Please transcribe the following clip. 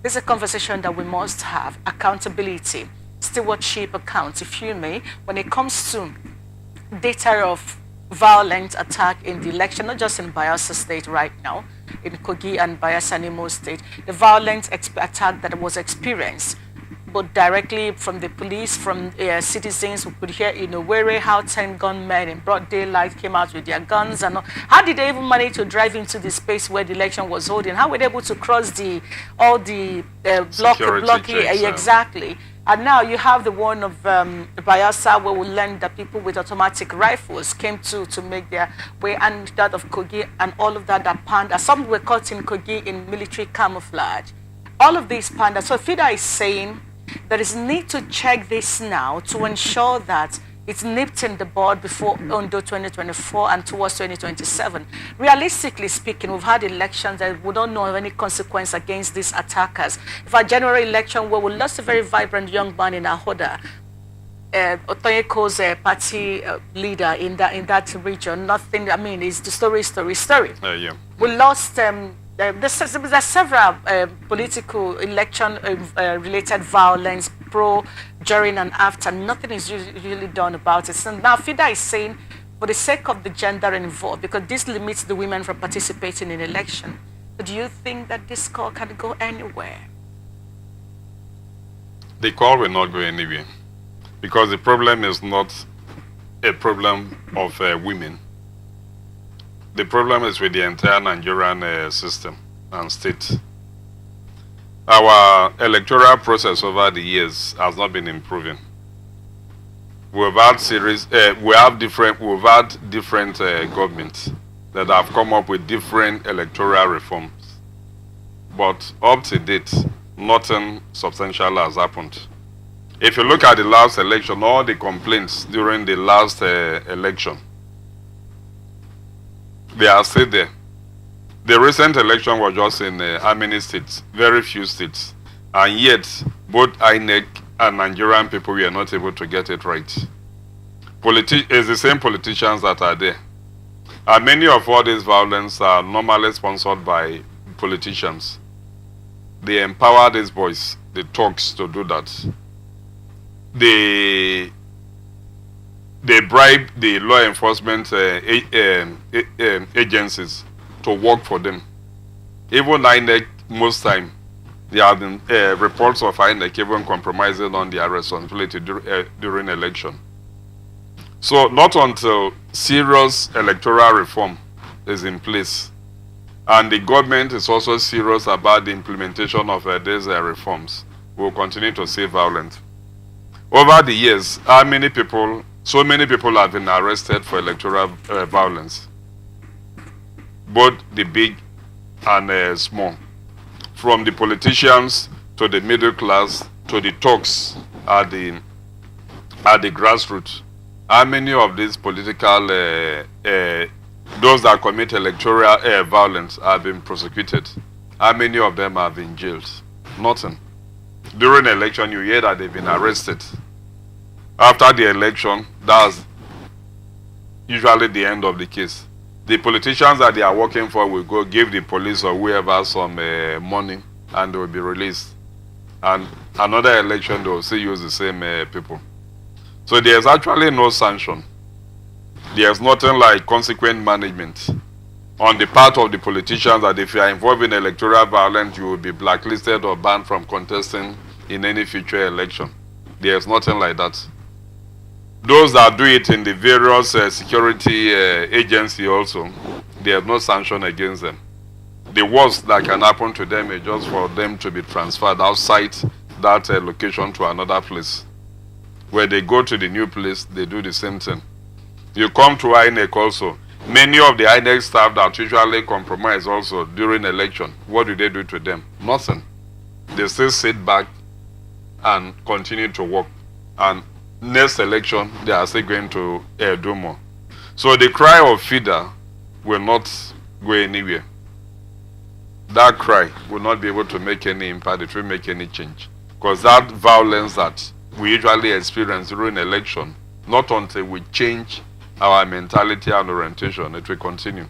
This is a conversation that we must have. Accountability, stewardship accounts, if you may, when it comes to data of violent attack in the election, not just in Bayelsa State right now, in Kogi and Bayelsa Imo State, the violent attack that was experienced, both directly from the police, from citizens. We could hear in Owerri how 10 gunmen in broad daylight came out with their guns. And how did they even manage to drive into the space where the election was holding? How were they able to cross all the blocking? Exactly. And now you have the one of Bayelsa, where we learned that people with automatic rifles came to make their way, and that of Kogi and all of that panda. Some were caught in Kogi in military camouflage. All of these panda. So FIDA is saying there is need to check this now to ensure that it's nipped in the bud before Ondo 2024 and towards 2027. Realistically speaking, we've had elections that we don't know of any consequence against these attackers. If our general election where we lost a very vibrant young man in Ahoda, Otonyeko's party leader in that region, nothing, I mean, it's the story. Yeah. We lost there's several political election-related violence, during, and after. Nothing is usually done about it. So now FIDA is saying, for the sake of the gender involved, because this limits the women from participating in election. But do you think that this call can go anywhere? The call will not go anywhere, because the problem is not a problem of women. The problem is with the entire Nigerian system and state. Our electoral process over the years has not been improving. We've had different governments that have come up with different electoral reforms, but up to date, nothing substantial has happened. If you look at the last election, all the complaints during the last election, they are still there. The recent election was just in how many states? Very few states. And yet, both INEC and Nigerian people were not able to get it right. It's the same politicians that are there. And many of all these violence are normally sponsored by politicians. They empower these boys, the thugs, to do that. They bribe the law enforcement agencies to work for them. Even INEC, most time, there have been reports of INEC even compromising on their responsibility during election. So not until serious electoral reform is in place, and the government is also serious about the implementation of these reforms, we will continue to see violence. Over the years, so many people have been arrested for electoral violence, both the big and small, from the politicians to the middle class to the thugs at the grassroots. How many of these political, those that commit electoral violence have been prosecuted? How many of them have been jailed? Nothing. During the election, you hear that they've been arrested. After the election, that's usually the end of the case. The politicians that they are working for will go give the police or whoever some money, and they will be released. And another election, they will still use the same people. So there's actually no sanction. There's nothing like consequent management on the part of the politicians that if you are involved in electoral violence, you will be blacklisted or banned from contesting in any future election. There's nothing like that. Those that do it in the various security agency also, there's no sanction against them. The worst that can happen to them is just for them to be transferred outside that location to another place. Where they go to the new place, they do the same thing. You come to INEC also. Many of the INEC staff that usually compromise also during election, what do they do to them? Nothing. They still sit back and continue to work. And next election, they are still going to do more. So the cry of FIDA will not go anywhere. That cry will not be able to make any impact, it will make any change. Because that violence that we usually experience during election, not until we change our mentality and orientation, it will continue.